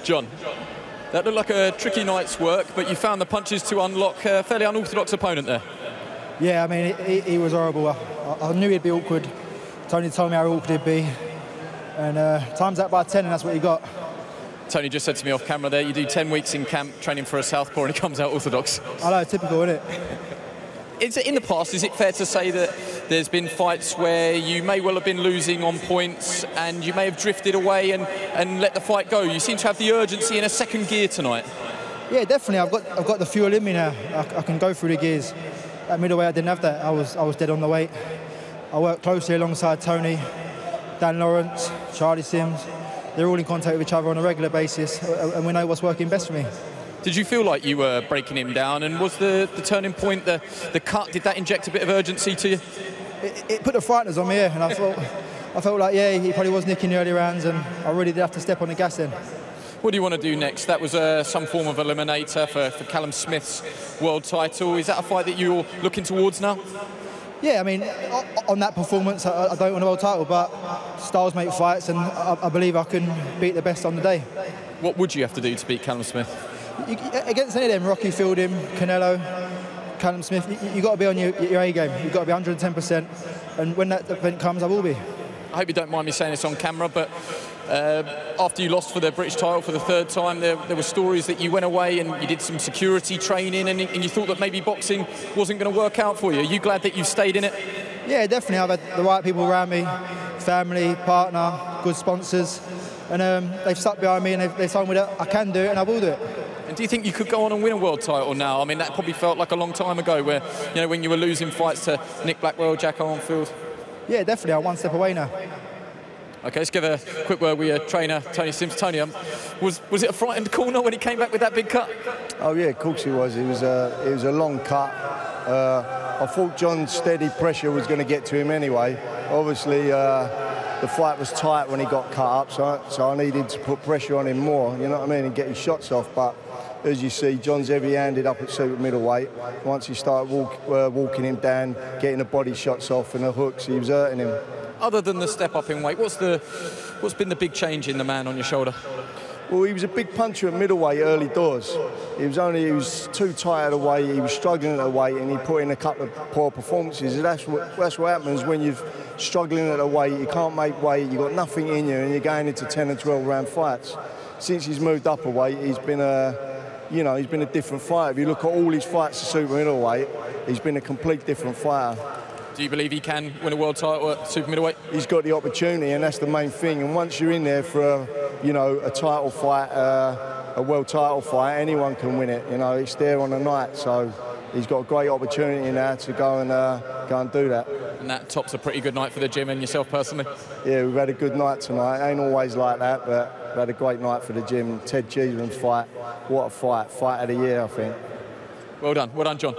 John, that looked like a tricky night's work, but you found the punches to unlock a fairly unorthodox opponent there. Yeah, I mean, he was horrible. I knew he'd be awkward. Tony told me how awkward he'd be. And times that by 10, and that's what he got. Tony just said to me off camera there, you do 10 weeks in camp training for a southpaw and he comes out orthodox. I know, typical, isn't it? In the past, is it fair to say that there's been fights where you may well have been losing on points and you may have drifted away and let the fight go? You seem to have the urgency in a second gear tonight. Yeah, definitely. I've got the fuel in me now. I can go through the gears. At middleweight, I didn't have that. I was dead on the weight. I worked closely alongside Tony, Dan Lawrence, Charlie Sims. They're all in contact with each other on a regular basis, and we know what's working best for me. Did you feel like you were breaking him down, and was the turning point, the cut, did that inject a bit of urgency to you? It put the frighteners on me, yeah, and I felt like, yeah, he probably was nicking the early rounds, and I really did have to step on the gas then. What do you want to do next? That was some form of eliminator for Callum Smith's world title. Is that a fight that you're looking towards now? Yeah, I mean, on that performance, I don't want a world title, but styles make fights, and I believe I can beat the best on the day. What would you have to do to beat Callum Smith? Against any of them, Rocky Fielding, Canelo, Callum Smith, you've got to be on your A game. You've got to be 110%, and when that event comes, I will be. I hope you don't mind me saying this on camera, but after you lost for the British title for the third time, there were stories that you went away and you did some security training and you thought that maybe boxing wasn't going to work out for you. Are you glad that you've stayed in it? Yeah, definitely. I've had the right people around me, family, partner, good sponsors, and they've stuck behind me and they've told me that I can do it and I will do it. And do you think you could go on and win a world title now? I mean, that probably felt like a long time ago where, you know, when you were losing fights to Nick Blackwell, Jack Arnfield. Yeah, definitely. I'm one step away now. OK, let's give a quick word with your trainer, Tony Sims. Tony, was it a frightened corner when he came back with that big cut? Oh, yeah, of course he was. It was a long cut. I thought John's steady pressure was going to get to him anyway. Obviously, the fight was tight when he got cut up, so I needed to put pressure on him more, you know what I mean, and get his shots off. But as you see, John's heavy-handed up at super middleweight. Once he started walking him down, getting the body shots off and the hooks, he was hurting him. Other than the step up in weight, what's been the big change in the man on your shoulder? Well, he was a big puncher at middleweight early doors. He was too tight at the weight, he was struggling at the weight, and he put in a couple of poor performances. That's what happens when you're struggling at the weight, you can't make weight, you've got nothing in you, and you're going into 10 and 12 round fights. Since he's moved up a weight, he's been a different fighter. If you look at all his fights at super middleweight, he's been a complete different fighter. Do you believe he can win a world title at super middleweight? He's got the opportunity, and that's the main thing. And once you're in there for a title fight, a world title fight, anyone can win it. You know, it's there on the night, so he's got a great opportunity now to go and do that. And that tops a pretty good night for the gym and yourself personally. Yeah, we've had a good night tonight. It ain't always like that, but we've had a great night for the gym. Ted Cheeseman's fight, what a fight! Fight of the year, I think. Well done, John.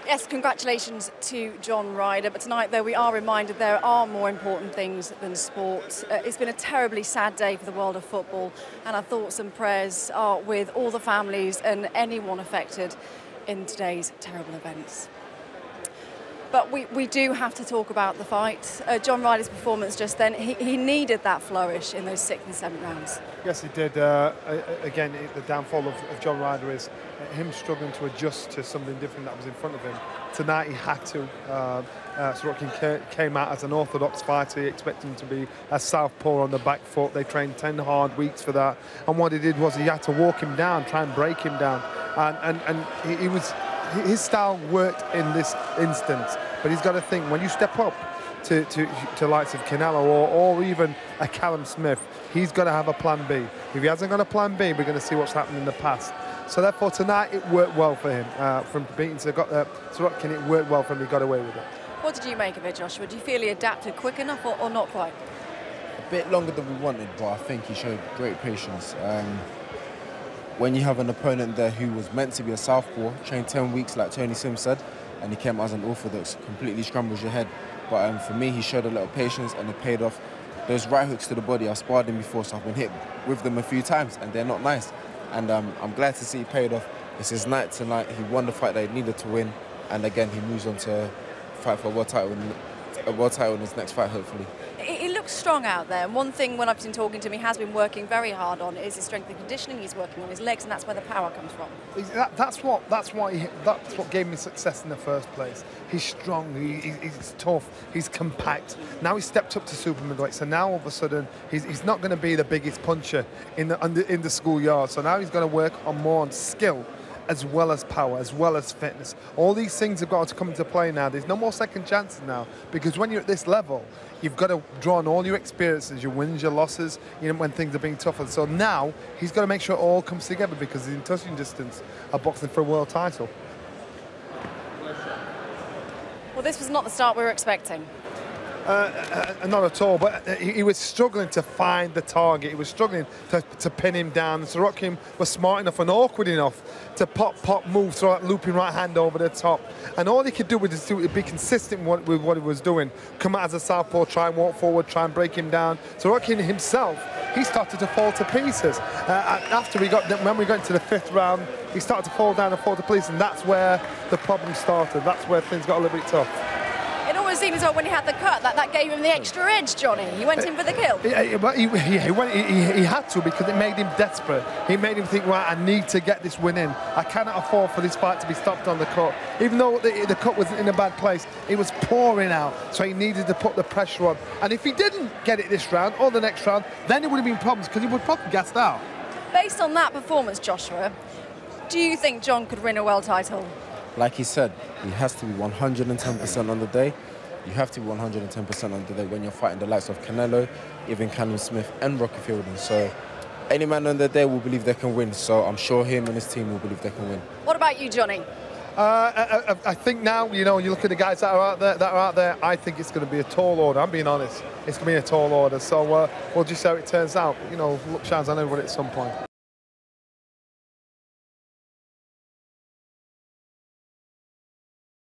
Yes, congratulations to John Ryder. But tonight, though, we are reminded there are more important things than sport. It's been a terribly sad day for the world of football, and our thoughts and prayers are with all the families and anyone affected in today's terrible events. But we do have to talk about the fight. John Ryder's performance just then, he needed that flourish in those 6th and 7th rounds. Yes, he did. Again, the downfall of John Ryder is him struggling to adjust to something different that was in front of him. Tonight he had to. Sirotkin came out as an orthodox fighter. He expected him to be a southpaw on the back foot. They trained 10 hard weeks for that. And what he did was he had to walk him down, try and break him down. And his style worked in this instance. But he's got to think, when you step up to likes of Canelo or even a Callum Smith, he's got to have a plan B. If he hasn't got a plan B, we're going to see what's happened in the past. So therefore tonight it worked well for him. From beating Sirotkin, it worked well for him. He got away with it. What did you make of it, Joshua? Do you feel he adapted quick enough or not quite? A bit longer than we wanted, but I think he showed great patience. When you have an opponent there who was meant to be a southpaw, trained 10 weeks like Tony Sims said, and he came as an orthodox, completely scrambles your head. But for me, he showed a little patience and it paid off. Those right hooks to the body, I've sparred him before, so I've been hit with them a few times, and they're not nice. And I'm glad to see he paid off. It's his night tonight. He won the fight that he needed to win, and again, he moves on to fight for a world title a world title in his next fight, hopefully. He looks strong out there, and one thing when I've been talking to him, he has been working very hard on is his strength and conditioning. He's working on his legs, and that's where the power comes from. That's what gave me success in the first place. He's strong, he's tough, he's compact. Now he's stepped up to super middleweight, so now all of a sudden he's not going to be the biggest puncher in the schoolyard. So now he's going to work more on skill, as well as power, as well as fitness. All these things have got to come into play now. There's no more second chances now, because when you're at this level, you've got to draw on all your experiences, your wins, your losses, when things are being tougher. So now he's got to make sure it all comes together, because he's in touching distance of boxing for a world title. Well, this was not the start we were expecting. Not at all, but he was struggling to find the target. He was struggling to pin him down. Sirotkin was smart enough and awkward enough to pop, move, throw that looping right hand over the top. And all he could do was be consistent with what he was doing. Come out as a southpaw, try and walk forward, try and break him down. Sirotkin himself, he started to fall to pieces. When we got into the 5th round, he started to fall down and fall to pieces, and that's where the problem started. That's where things got a little bit tough. It almost seemed as though when he had the cut, that gave him the extra edge, Johnny. He went in for the kill. He had to, because it made him desperate. He made him think, right, I need to get this win in. I cannot afford for this fight to be stopped on the cut. Even though the cut was in a bad place, it was pouring out, so he needed to put the pressure on. And if he didn't get it this round or the next round, then it would have been problems, because he would probably gassed out. Based on that performance, Joshua, do you think John could win a world title? Like he said, he has to be 110% on the day. You have to be 110% on the day when you're fighting the likes of Canelo, even Callum Smith and Rocky Fielding. So any man on the day will believe they can win. So I'm sure him and his team will believe they can win. What about you, Johnny? I think now, you look at the guys that are out there, I think it's going to be a tall order. I'm being honest. It's going to be a tall order. So we'll just see how it turns out. Luck shines on everyone at some point.